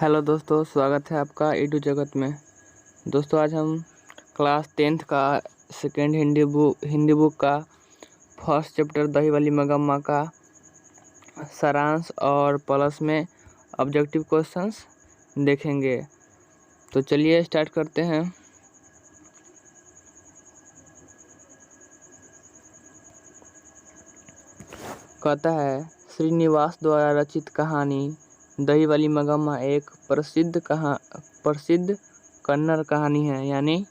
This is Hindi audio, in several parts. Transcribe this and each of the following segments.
हेलो दोस्तों, स्वागत है आपका ईडू जगत में। दोस्तों, आज हम क्लास 10th का सेकेंड हिंदी बुक का फर्स्ट चैप्टर दही वाली मगम्मा का सारांश और प्लस में ऑब्जेक्टिव क्वेश्चंस देखेंगे। तो चलिए स्टार्ट करते हैं। कहता है, श्रीनिवास द्वारा रचित कहानी दही वाली मगम्मा एक प्रसिद्ध कन्नड़ कहानी है। यानी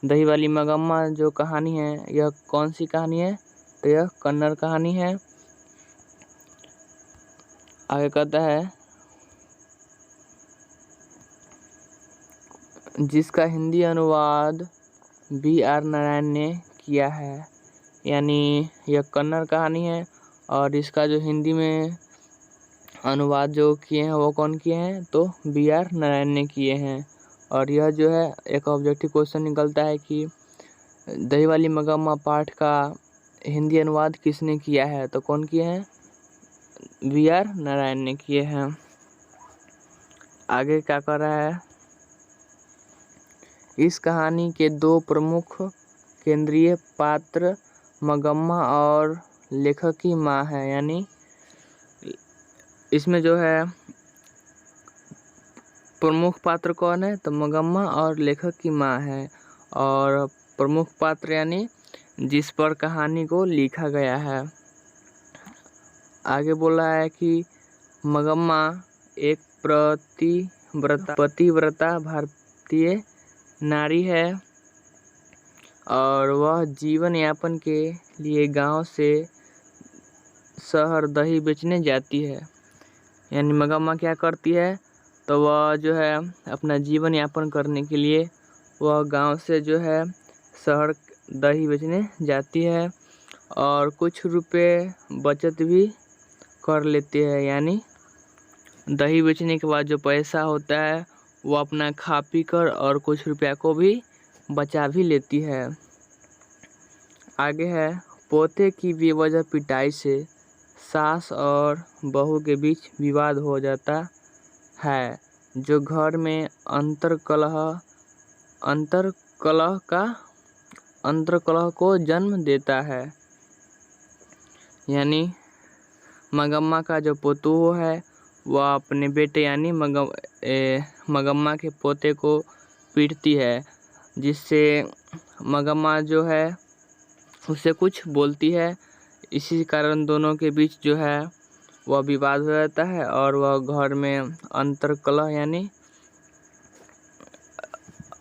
दही वाली मगम्मा जो कहानी है, यह कौन सी कहानी है? तो यह कन्नड़ कहानी है। आगे कहता है, जिसका हिंदी अनुवाद B.R. नारायण ने किया है। यानी यह कन्नड़ कहानी है और इसका जो हिंदी में अनुवाद जो किए हैं वो कौन किए हैं? तो B.R. नारायण ने किए हैं। और यह जो है एक ऑब्जेक्टिव क्वेश्चन निकलता है कि दही वाली मगम्मा पाठ का हिंदी अनुवाद किसने किया है? तो कौन किए हैं? B.R. नारायण ने किए हैं। आगे क्या कर रहा है? इस कहानी के दो प्रमुख केंद्रीय पात्र मगम्मा और लेखक की माँ है। यानी इसमें जो है प्रमुख पात्र कौन है? तो मगम्मा और लेखक की माँ है। और प्रमुख पात्र यानी जिस पर कहानी को लिखा गया है। आगे बोला है कि मगम्मा एक पतिव्रता भारतीय नारी है और वह जीवन यापन के लिए गांव से शहर दही बेचने जाती है। यानी मगम्मा क्या करती है? तो वह जो है अपना जीवन यापन करने के लिए वह गांव से जो है शहर दही बेचने जाती है और कुछ रुपए बचत भी कर लेती है। यानी दही बेचने के बाद जो पैसा होता है वो अपना खा पी कर और कुछ रुपया को भी बचा भी लेती है। आगे है, पोते की बेवजह पिटाई से सास और बहू के बीच विवाद हो जाता है, जो घर में अंतर्कलह को जन्म देता है। यानी मगम्मा का जो पोतोह है वह अपने बेटे यानी मगम्मा के पोते को पीटती है, जिससे मगम्मा जो है उससे कुछ बोलती है। इसी कारण दोनों के बीच जो है वह विवाद हो जाता है और वह घर में अंतर्कलह यानी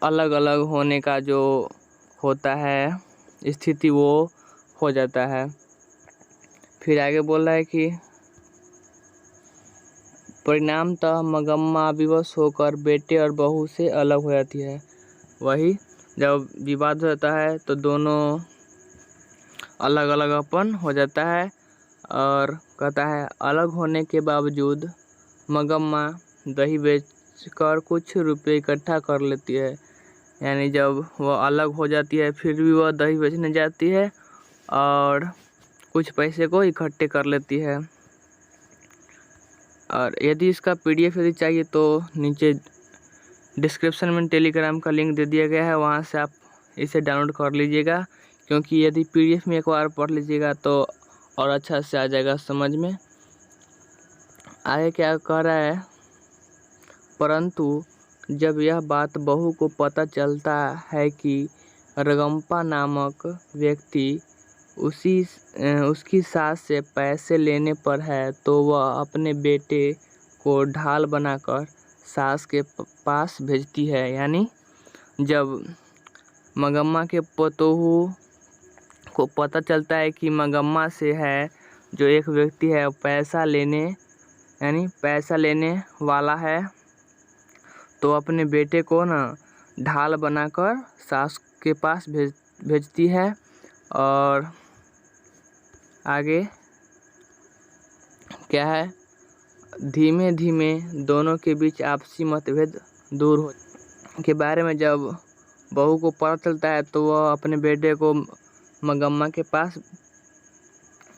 अलग अलग होने का जो होता है स्थिति वो हो जाता है। फिर आगे बोल रहा है कि परिणामतः मगम्मा विवश होकर बेटे और बहू से अलग हो जाती है। वही जब विवाद हो जाता है तो दोनों अलग अलग अपन हो जाता है। और कहता है, अलग होने के बावजूद मगम्मा दही बेचकर कुछ रुपए इकट्ठा कर लेती है। यानी जब वह अलग हो जाती है फिर भी वह दही बेचने जाती है और कुछ पैसे को इकट्ठे कर लेती है। और यदि इसका PDF यदि चाहिए तो नीचे डिस्क्रिप्शन में टेलीग्राम का लिंक दे दिया गया है, वहाँ से आप इसे डाउनलोड कर लीजिएगा। क्योंकि यदि PDF में एक बार पढ़ लीजिएगा तो और अच्छा से आ जाएगा समझ में। आगे क्या कह रहा है? परंतु जब यह बात बहू को पता चलता है कि रगम्पा नामक व्यक्ति उसकी सास से पैसे लेने पर है, तो वह अपने बेटे को ढाल बनाकर सास के पास भेजती है। यानी जब मगम्मा के पतोहू को पता चलता है कि मगम्मा से है जो एक व्यक्ति है पैसा लेने वाला है, तो अपने बेटे को ना ढाल बनाकर सास के पास भेजती है। और आगे क्या है? धीमे धीमे दोनों के बीच आपसी मतभेद दूर हो के बारे में जब बहू को पता चलता है तो वह अपने बेटे को मगम्मा के पास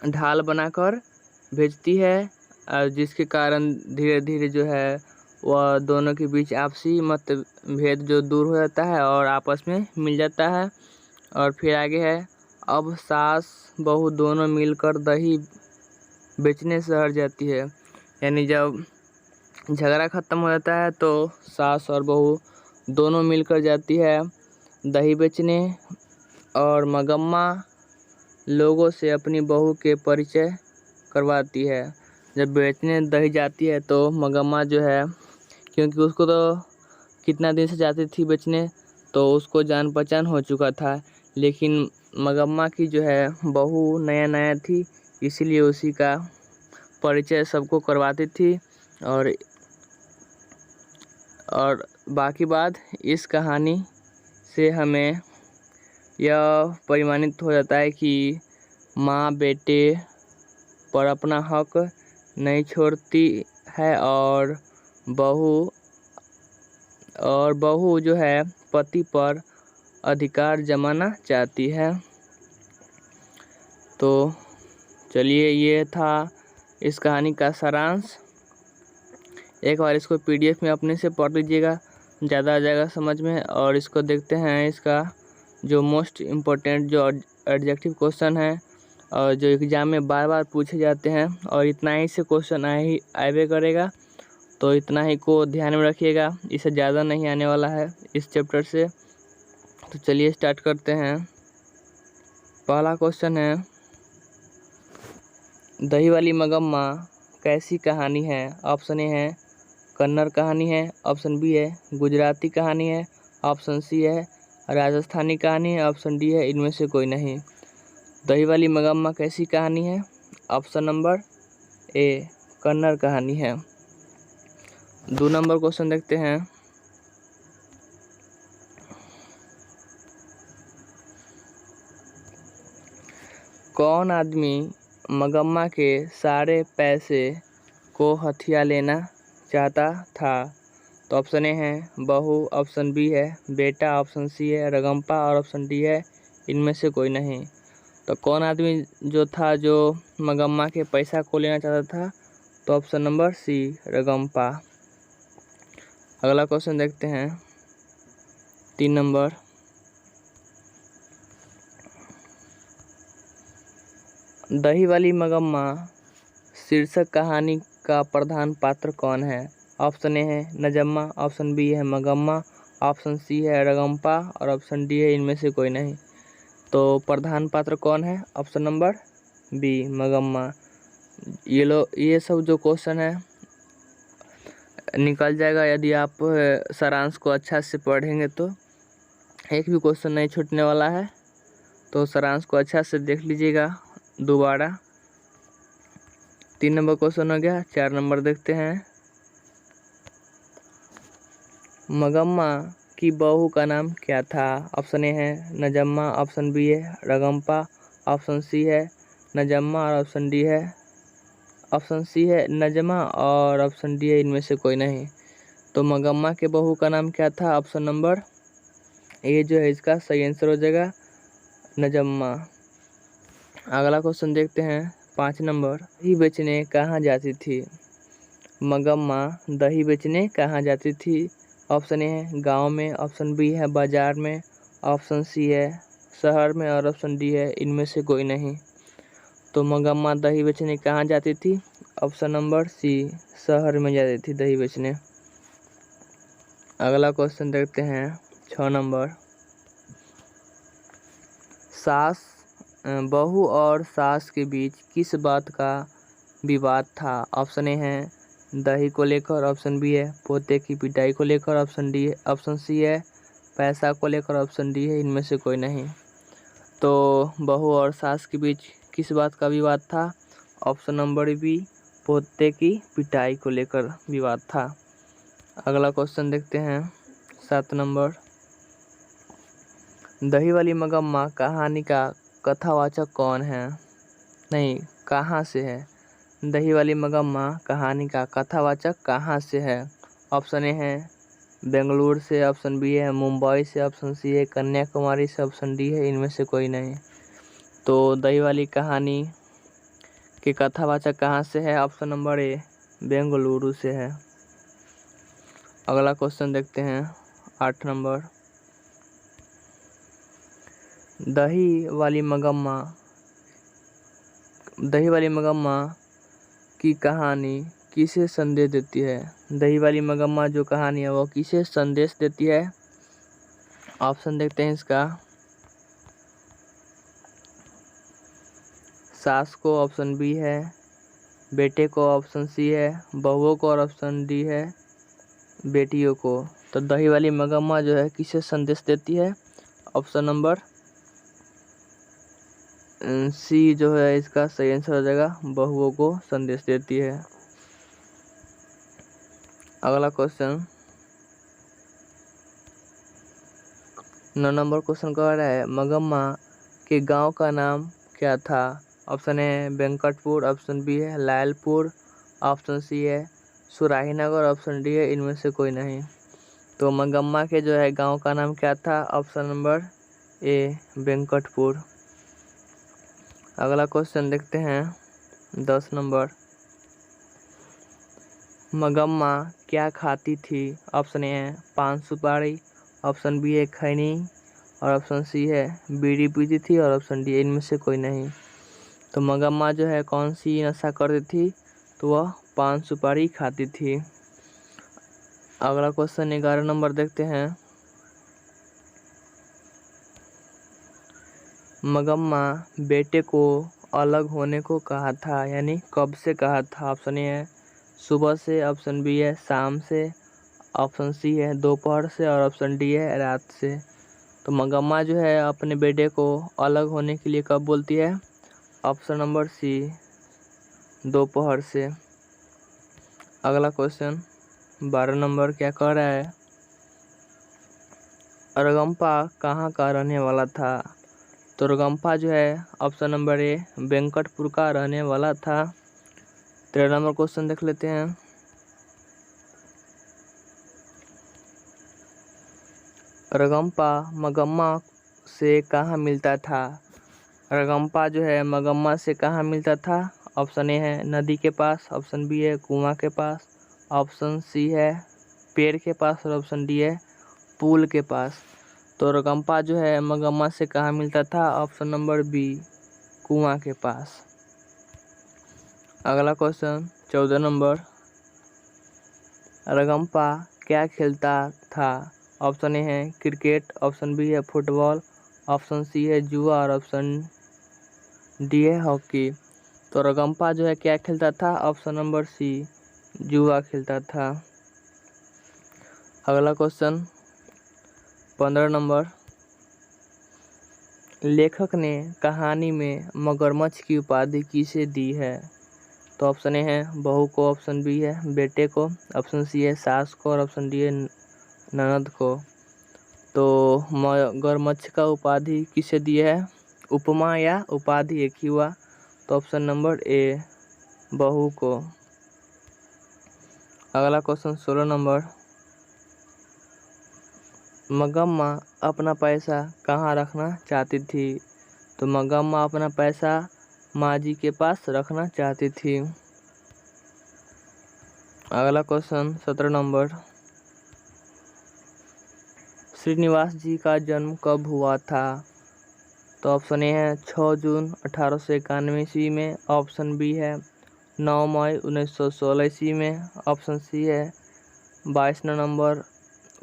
ढाल बनाकर भेजती है, और जिसके कारण धीरे धीरे जो है वह दोनों के बीच आपसी मतभेद जो दूर हो जाता है और आपस में मिल जाता है। और फिर आगे है, अब सास बहू दोनों मिलकर दही बेचने शहर जाती है। यानी जब झगड़ा ख़त्म हो जाता है तो सास और बहू दोनों मिलकर जाती है दही बेचने, और मगम्मा लोगों से अपनी बहू के परिचय करवाती है। जब बेचने दही जाती है तो मगम्मा जो है, क्योंकि उसको तो कितना दिन से जाती थी बेचने तो उसको जान पहचान हो चुका था, लेकिन मगम्मा की जो है बहू नया नया थी, इसीलिए उसी का परिचय सबको करवाती थी। और बाकी बात इस कहानी से हमें यह परिमाणित हो जाता है कि माँ बेटे पर अपना हक नहीं छोड़ती है, और बहू जो है पति पर अधिकार जमाना चाहती है। तो चलिए, ये था इस कहानी का सारांश। एक बार इसको PDF में अपने से पढ़ लीजिएगा, ज़्यादा आ जाएगा समझ में। और इसको देखते हैं, इसका जो मोस्ट इम्पोर्टेंट जो एडजेक्टिव क्वेश्चन है और जो एग्ज़ाम में बार बार पूछे जाते हैं, और इतना ही से क्वेश्चन आए करेगा, तो इतना ही को ध्यान में रखिएगा, इससे ज़्यादा नहीं आने वाला है इस चैप्टर से। तो चलिए स्टार्ट करते हैं। पहला क्वेश्चन है, दही वाली मगम्मा कैसी कहानी है? ऑप्शन ए है कन्नड़ कहानी है, ऑप्शन बी है गुजराती कहानी है, ऑप्शन सी है राजस्थानी कहानी है, ऑप्शन डी है इनमें से कोई नहीं। दही वाली मगम्मा कैसी कहानी है? ऑप्शन नंबर ए कन्नड़ कहानी है। 2 नंबर क्वेश्चन देखते हैं। कौन आदमी मगम्मा के सारे पैसे को हथिया लेना चाहता था? तो ऑप्शन ए है बहू, ऑप्शन बी है बेटा, ऑप्शन सी है रगम्पा और ऑप्शन डी है इनमें से कोई नहीं। तो कौन आदमी जो था जो मगम्मा के पैसा को लेना चाहता था? तो ऑप्शन नंबर सी रगम्पा। अगला क्वेश्चन देखते हैं, 3 नंबर। दही वाली मगम्मा शीर्षक कहानी का प्रधान पात्र कौन है? ऑप्शन ए है नजम्मा, ऑप्शन बी है मगम्मा, ऑप्शन सी है रगम्पा और ऑप्शन डी है इनमें से कोई नहीं। तो प्रधान पात्र कौन है? Option number B Magamma. ये सब जो क्वेश्चन है निकल जाएगा यदि आप सारांश को अच्छा से पढ़ेंगे, तो एक भी क्वेश्चन नहीं छूटने वाला है। तो सारांश को अच्छा से देख लीजिएगा दोबारा। 3 नंबर क्वेश्चन हो गया। 4 नंबर देखते हैं। मगम्मा की बहू का नाम क्या था? ऑप्शन ए है नजम्मा, ऑप्शन बी है रगम्पा, ऑप्शन सी है नजम्मा और ऑप्शन डी है ऑप्शन सी है नजमा और ऑप्शन डी है इनमें से कोई नहीं। तो मगम्मा के बहू का नाम क्या था? ऑप्शन नंबर ए जो है इसका सही आंसर हो जाएगा नजम्मा। अगला क्वेश्चन देखते हैं, 5 नंबर। दही बेचने कहाँ जाती थी? मगम्मा दही बेचने कहाँ जाती थी? ऑप्शन ए है गांव में, ऑप्शन बी है बाजार में, ऑप्शन सी है शहर में और ऑप्शन डी है इनमें से कोई नहीं। तो मगम्मा दही बेचने कहाँ जाती थी? ऑप्शन नंबर सी शहर में जाती थी दही बेचने। अगला क्वेश्चन देखते हैं, 6 नंबर। बहू और सास के बीच किस बात का विवाद था? ऑप्शन ए है दही को लेकर, ऑप्शन बी है पोते की पिटाई को लेकर, ऑप्शन सी है पैसा को लेकर, ऑप्शन डी है इनमें से कोई नहीं। तो बहू और सास के बीच किस बात का विवाद था? ऑप्शन नंबर बी पोते की पिटाई को लेकर विवाद था। अगला क्वेश्चन देखते हैं, 7 नंबर। दही वाली मगम्मा कहानी का कथावाचक कौन है? नहीं, कहाँ से है? दही वाली मगम्मा कहानी का कथावाचक कहाँ से है? ऑप्शन ए है बेंगलुरु से, ऑप्शन बी है मुंबई से, ऑप्शन सी है कन्याकुमारी से, ऑप्शन डी है इनमें से कोई नहीं। तो दही वाली कहानी के कथावाचक कहाँ से है? ऑप्शन नंबर ए बेंगलुरु से है। अगला क्वेश्चन देखते हैं 8 नंबर। दही वाली मगम्मा की कहानी किसे संदेश देती है? दही वाली मगम्मा जो कहानी है वो किसे संदेश देती है? ऑप्शन देखते हैं इसका। सास को ऑप्शन बी है, बेटे को ऑप्शन सी है, बहुओं को और ऑप्शन डी है बेटियों को। तो दही वाली मगम्मा जो है किसे संदेश देती है? ऑप्शन नंबर सी जो है इसका सही आंसर हो जाएगा, बहुओं को संदेश देती है। अगला क्वेश्चन 9 नंबर क्वेश्चन कह रहा है मगम्मा के गांव का नाम क्या था? Option A Venkatpur, option B है लायलपुर, ऑप्शन सी है सुराही नगर, ऑप्शन डी है इनमें से कोई नहीं। तो मगम्मा के जो है गांव का नाम क्या था? Option number A Venkatpur. अगला क्वेश्चन देखते हैं 10 नंबर। मगम्मा क्या खाती थी? ऑप्शन ए है पान सुपारी, ऑप्शन बी है खैनी और ऑप्शन सी है बीड़ी पीती थी और ऑप्शन डी इनमें से कोई नहीं। तो मगम्मा जो है कौन सी नशा करती थी? तो वह पान सुपारी खाती थी। अगला क्वेश्चन 11 नंबर देखते हैं। मगम्मा बेटे को अलग होने को कहा था, यानी कब से कहा था? ऑप्शन ए है सुबह से, ऑप्शन बी है शाम से, ऑप्शन सी है दोपहर से और ऑप्शन डी है रात से। तो मगम्मा जो है अपने बेटे को अलग होने के लिए कब बोलती है? ऑप्शन नंबर सी दोपहर से। अगला क्वेश्चन 12 नंबर क्या कह रहा है? रगम्पा कहाँ का रहने वाला था? तो रगम्पा जो है ऑप्शन नंबर ए वेंकटपुर का रहने वाला था। 13 नंबर क्वेश्चन देख लेते हैं। रगम्पा मगम्मा से कहाँ मिलता था? रगम्पा जो है मगम्मा से कहाँ मिलता था? ऑप्शन ए है नदी के पास, ऑप्शन बी है कुआं के पास, ऑप्शन सी है पेड़ के पास और ऑप्शन डी है पुल के पास। तो रगम्पा जो है मगम्मा से कहाँ मिलता था? ऑप्शन नंबर बी कुआं के पास। अगला क्वेश्चन 14 नंबर। रगम्पा क्या खेलता था? ऑप्शन ए है क्रिकेट, ऑप्शन बी है फुटबॉल, ऑप्शन सी है जुआ और ऑप्शन डी है हॉकी। तो रगम्पा जो है क्या खेलता था? ऑप्शन नंबर सी जुआ खेलता था। अगला क्वेश्चन 15 नंबर। लेखक ने कहानी में मगरमच्छ की उपाधि किसे दी है? तो ऑप्शन ए है बहू को, ऑप्शन बी है बेटे को, ऑप्शन सी है सास को और ऑप्शन डी है ननद को। तो मगरमच्छ का उपाधि किसे दी है? उपमा या उपाधि एक ही हुआ। तो ऑप्शन नंबर ए बहू को। अगला क्वेश्चन 16 नंबर। मगम्मा अपना पैसा कहाँ रखना चाहती थी? तो मगम्मा अपना पैसा माँ जी के पास रखना चाहती थी। अगला क्वेश्चन 17 नंबर। श्रीनिवास जी का जन्म कब हुआ था? तो ऑप्शन ए है 6 जून 1891 ईस्वी में, ऑप्शन बी है 9 मई 1916 ईस्वी में, ऑप्शन सी है 22 नवंबर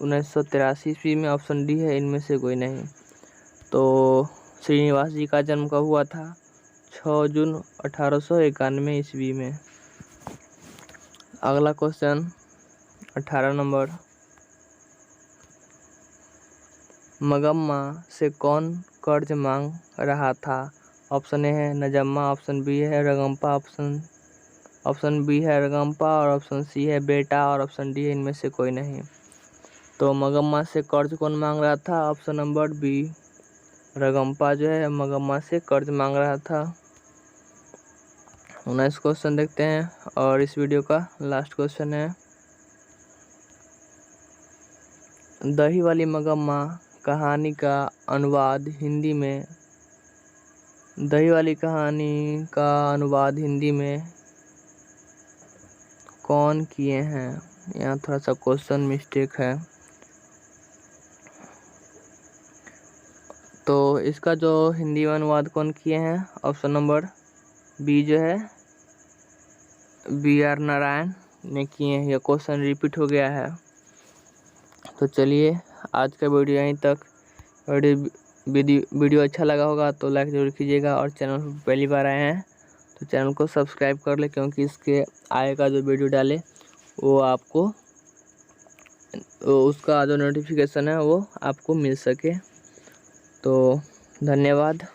1983 ईस्वी में, ऑप्शन डी है इनमें से कोई नहीं। तो श्रीनिवास जी का जन्म कब हुआ था? 6 जून 1891 ईस्वी में। अगला क्वेश्चन 18 नंबर। मगम्मा से कौन कर्ज मांग रहा था? ऑप्शन ए है नजम्मा, ऑप्शन बी है रगम्पा, ऑप्शन बी है रगम्पा और ऑप्शन सी है बेटा और ऑप्शन डी है इनमें से कोई नहीं। तो मगम्मा से कर्ज कौन मांग रहा था? ऑप्शन नंबर बी रगम्पा जो है मगम्मा से कर्ज मांग रहा था। 19 क्वेश्चन देखते हैं और इस वीडियो का लास्ट क्वेश्चन है। दही वाली मगम्मा कहानी का अनुवाद हिंदी में कौन किए हैं? यहाँ थोड़ा सा क्वेश्चन मिस्टेक है। तो इसका जो हिंदी में अनुवाद कौन किए हैं? ऑप्शन नंबर बी जो है BR नारायण ने किए हैं। यह क्वेश्चन रिपीट हो गया है। तो चलिए आज का वीडियो यहीं तक। वीडियो अच्छा लगा होगा तो लाइक जरूर कीजिएगा, और चैनल पर पहली बार आए हैं तो चैनल को सब्सक्राइब कर ले, क्योंकि इसके आगे का जो वीडियो डाले वो आपको उसका जो नोटिफिकेशन है वो आपको मिल सके। तो धन्यवाद।